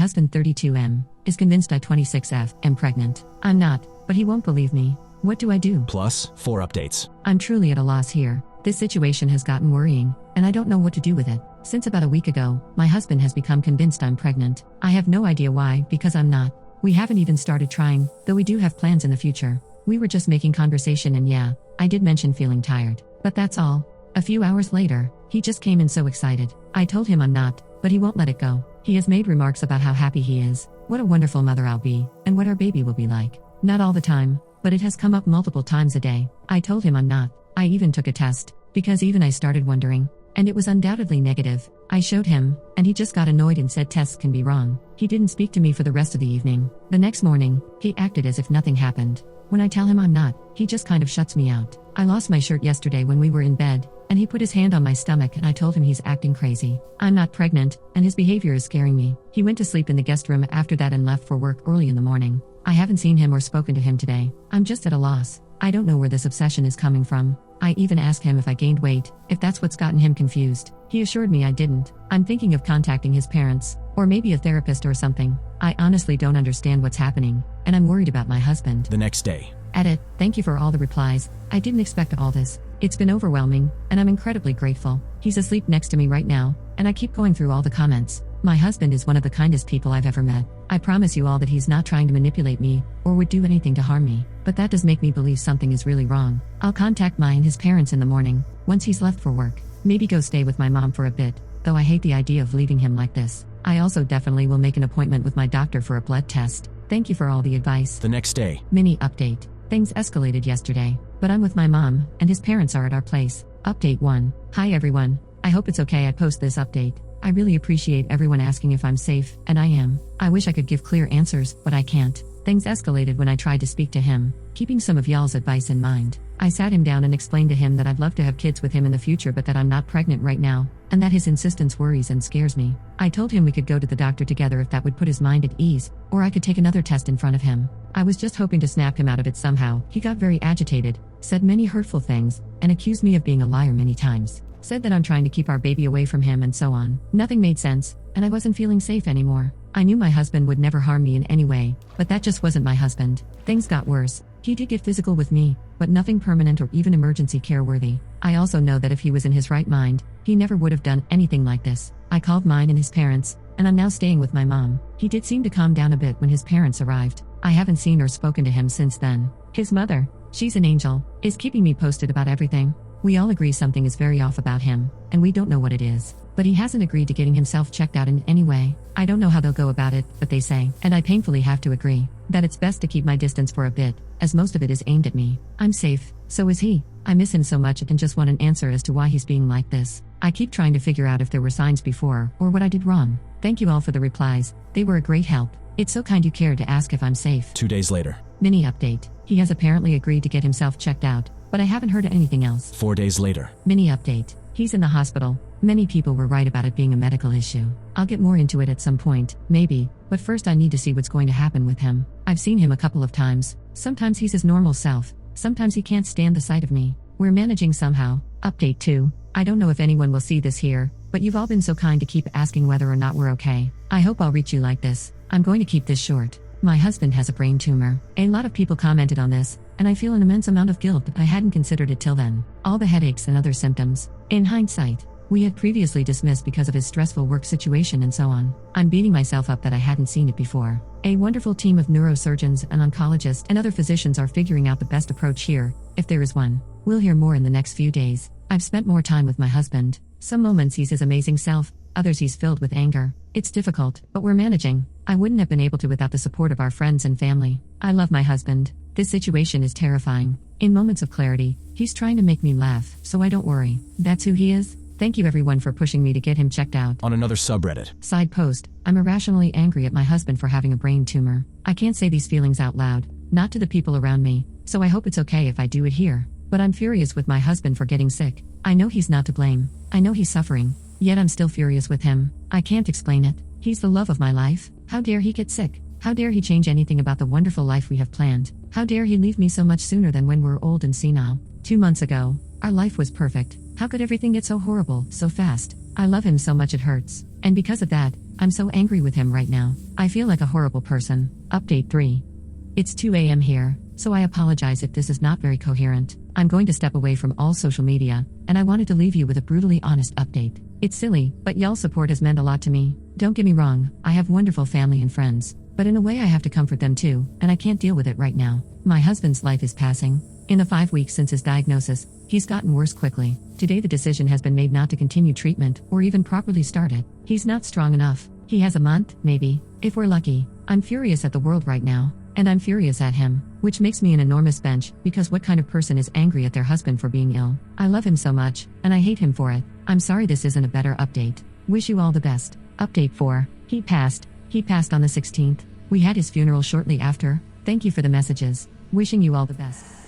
husband 32M is convinced I 26F am pregnant. I'm not, but he won't believe me. What do I do? Plus 4 updates. I'm truly at a loss here. This situation has gotten worrying, and I don't know what to do with it. Since about a week ago, my husband has become convinced I'm pregnant. I have no idea why, because I'm not. We haven't even started trying, though we do have plans in the future. We were just making conversation and yeah, I did mention feeling tired. But that's all. A few hours later, he just came in so excited. I told him I'm not, but he won't let it go. He has made remarks about how happy he is, what a wonderful mother I'll be, and what our baby will be like. Not all the time, but it has come up multiple times a day. I told him I'm not. I even took a test, because even I started wondering. And it was undoubtedly negative. I showed him, and he just got annoyed and said tests can be wrong. He didn't speak to me for the rest of the evening. The next morning, he acted as if nothing happened. When I tell him I'm not, he just kind of shuts me out. I lost my shirt yesterday when we were in bed, and he put his hand on my stomach and I told him he's acting crazy. I'm not pregnant, and his behavior is scaring me. He went to sleep in the guest room after that and left for work early in the morning. I haven't seen him or spoken to him today. I'm just at a loss. I don't know where this obsession is coming from. I even asked him if I gained weight, if that's what's gotten him confused. He assured me I didn't. I'm thinking of contacting his parents, or maybe a therapist or something. I honestly don't understand what's happening, and I'm worried about my husband. The next day. Edit, thank you for all the replies. I didn't expect all this. It's been overwhelming, and I'm incredibly grateful. He's asleep next to me right now, and I keep going through all the comments. My husband is one of the kindest people I've ever met. I promise you all that he's not trying to manipulate me, or would do anything to harm me. But that does make me believe something is really wrong. I'll contact Mai and his parents in the morning, once he's left for work. Maybe go stay with my mom for a bit, though I hate the idea of leaving him like this. I also definitely will make an appointment with my doctor for a blood test. Thank you for all the advice. The next day. Mini update. Things escalated yesterday, but I'm with my mom, and his parents are at our place. Update 1. Hi everyone. I hope it's okay I post this update. I really appreciate everyone asking if I'm safe, and I am. I wish I could give clear answers, but I can't. Things escalated when I tried to speak to him, keeping some of y'all's advice in mind. I sat him down and explained to him that I'd love to have kids with him in the future but that I'm not pregnant right now, and that his insistence worries and scares me. I told him we could go to the doctor together if that would put his mind at ease, or I could take another test in front of him. I was just hoping to snap him out of it somehow. He got very agitated, said many hurtful things, and accused me of being a liar many times. Said that I'm trying to keep our baby away from him and so on. Nothing made sense, and I wasn't feeling safe anymore. I knew my husband would never harm me in any way, but that just wasn't my husband. Things got worse. He did get physical with me, but nothing permanent or even emergency care worthy. I also know that if he was in his right mind, he never would have done anything like this. I called mine and his parents, and I'm now staying with my mom. He did seem to calm down a bit when his parents arrived. I haven't seen or spoken to him since then. His mother, she's an angel, is keeping me posted about everything. We all agree something is very off about him, and we don't know what it is. But he hasn't agreed to getting himself checked out in any way. I don't know how they'll go about it, but they say, and I painfully have to agree, that it's best to keep my distance for a bit, as most of it is aimed at me. I'm safe, so is he. I miss him so much and just want an answer as to why he's being like this. I keep trying to figure out if there were signs before, or what I did wrong. Thank you all for the replies, they were a great help. It's so kind you cared to ask if I'm safe. 2 days later. Mini update. He has apparently agreed to get himself checked out, but I haven't heard anything else. 4 days later. Mini update. He's in the hospital. Many people were right about it being a medical issue. I'll get more into it at some point, maybe, but first I need to see what's going to happen with him. I've seen him a couple of times. Sometimes he's his normal self, sometimes he can't stand the sight of me. We're managing somehow. Update 2. I don't know if anyone will see this here, but you've all been so kind to keep asking whether or not we're okay. I hope I'll reach you like this. I'm going to keep this short. My husband has a brain tumor. A lot of people commented on this, and I feel an immense amount of guilt that I hadn't considered it till then. All the headaches and other symptoms. In hindsight, we had previously dismissed because of his stressful work situation and so on. I'm beating myself up that I hadn't seen it before. A wonderful team of neurosurgeons and oncologists and other physicians are figuring out the best approach here, if there is one. We'll hear more in the next few days. I've spent more time with my husband. Some moments he's his amazing self, others he's filled with anger. It's difficult, but we're managing. I wouldn't have been able to without the support of our friends and family. I love my husband. This situation is terrifying. In moments of clarity, he's trying to make me laugh, so I don't worry. That's who he is. Thank you everyone for pushing me to get him checked out. On another subreddit. Side post. I'm irrationally angry at my husband for having a brain tumor. I can't say these feelings out loud, not to the people around me, so I hope it's okay if I do it here. But I'm furious with my husband for getting sick. I know he's not to blame. I know he's suffering. Yet I'm still furious with him. I can't explain it. He's the love of my life. How dare he get sick? How dare he change anything about the wonderful life we have planned? How dare he leave me so much sooner than when we're old and senile? 2 months ago, our life was perfect. How could everything get so horrible, so fast? I love him so much it hurts. And because of that, I'm so angry with him right now. I feel like a horrible person. Update 3. It's 2 a.m. here, so I apologize if this is not very coherent. I'm going to step away from all social media, and I wanted to leave you with a brutally honest update. It's silly, but y'all's support has meant a lot to me. Don't get me wrong, I have wonderful family and friends, but in a way I have to comfort them too, and I can't deal with it right now. My husband's life is passing. In the 5 weeks since his diagnosis, he's gotten worse quickly. Today the decision has been made not to continue treatment, or even properly start it. He's not strong enough. He has a month, maybe, if we're lucky. I'm furious at the world right now, and I'm furious at him, which makes me an enormous bench, because what kind of person is angry at their husband for being ill? I love him so much, and I hate him for it. I'm sorry this isn't a better update. Wish you all the best. Update 4. He passed on the 16th. We had his funeral shortly after. Thank you for the messages. Wishing you all the best.